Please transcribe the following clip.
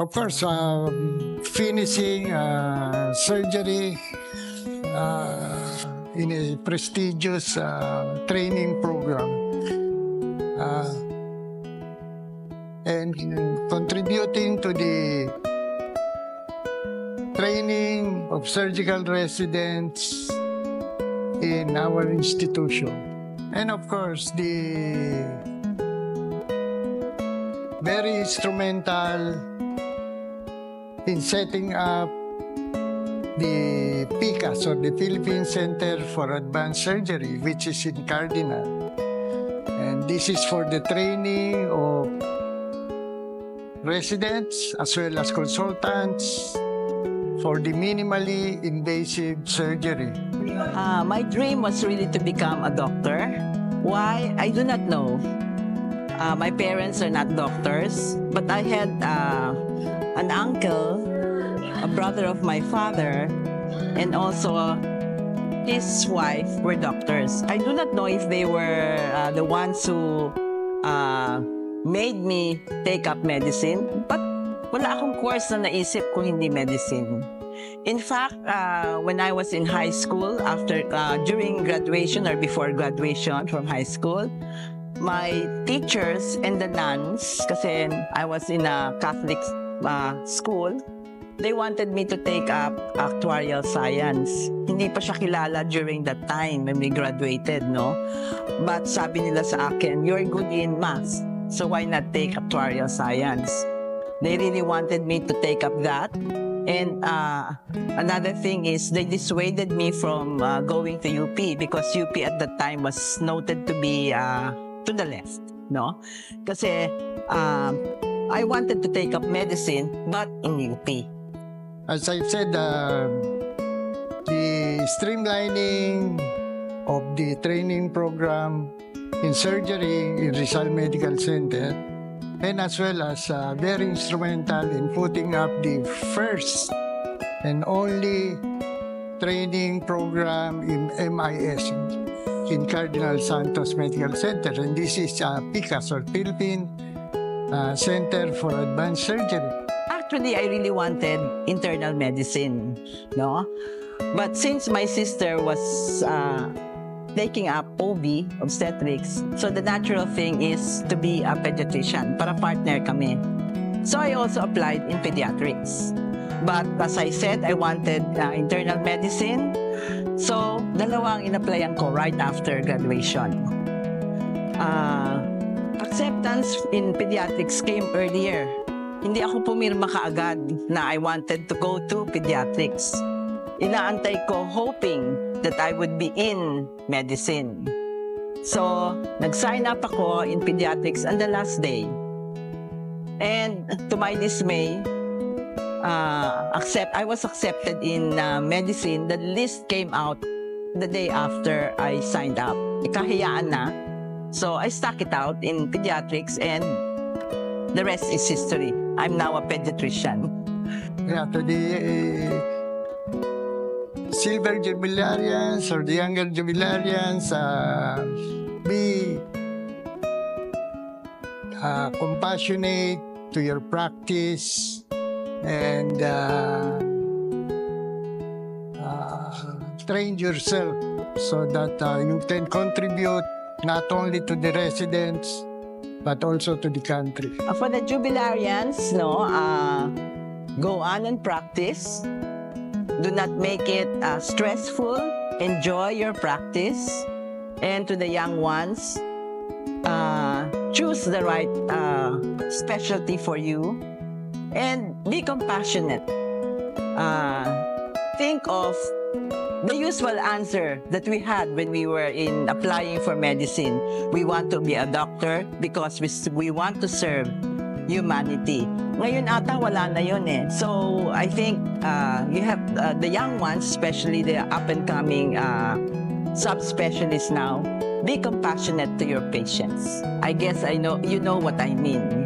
Of course, finishing surgery in a prestigious training program and contributing to the training of surgical residents in our institution. And of course, the very instrumental in setting up the PICAS, or the Philippine Center for Advanced Surgery, which is in Cardinal. And this is for the training of residents as well as consultants for the minimally invasive surgery. My dream was really to become a doctor. Why? I do not know. My parents are not doctors, but I had an uncle, a brother of my father, and also his wife were doctors. I do not know if they were the ones who made me take up medicine, but wala akong course na naisip kung hindi medicine. In fact, when I was in high school, during graduation or before graduation from high school, my teachers and the nuns, kasi I was in a Catholic school, they wanted me to take up actuarial science. Hindi pa siya kilala during that time when we graduated, no? But sabi nila sa akin, you're good in math, so why not take actuarial science? They really wanted me to take up that. And another thing is they dissuaded me from going to UP because UP at that time was noted to be to the left, no? Kasi I wanted to take up medicine, but in UP. As I said, the streamlining of the training program in surgery in Rizal Medical Center, and as well as very instrumental in putting up the first and only training program in MIS in Cardinal Santos Medical Center. And this is PICAS, or Philippine Center for Advanced Surgery. Actually, I really wanted internal medicine, no? But since my sister was taking up OB, obstetrics, so the natural thing is to be a pediatrician, para partner kami. So I also applied in pediatrics. But as I said, I wanted internal medicine. So dalawang in-applyan ko right after graduation. Acceptance in pediatrics came earlier. Hindi ako pumirma kaagad na I wanted to go to pediatrics. Inaantay ko hoping that I would be in medicine. So, nag-sign up ako in pediatrics on the last day. And to my dismay, I was accepted in medicine. The list came out the day after I signed up. Kahiyaan na. So, I stuck it out in pediatrics and the rest is history. I'm now a pediatrician. Yeah, to the silver jubilarians or the younger jubilarians, be compassionate to your practice and train yourself so that you can contribute not only to the residents but also to the country. For the jubilarians, no, go on and practice. Do not make it stressful. Enjoy your practice. And to the young ones, choose the right specialty for you and be compassionate. Think of the usual answer that we had when we were in applying for medicine. We want to be a doctor because we want to serve humanity. Ngayon ata wala na yun eh. So I think you have the young ones, especially the up-and-coming subspecialists now, be compassionate to your patients. I guess you know what I mean.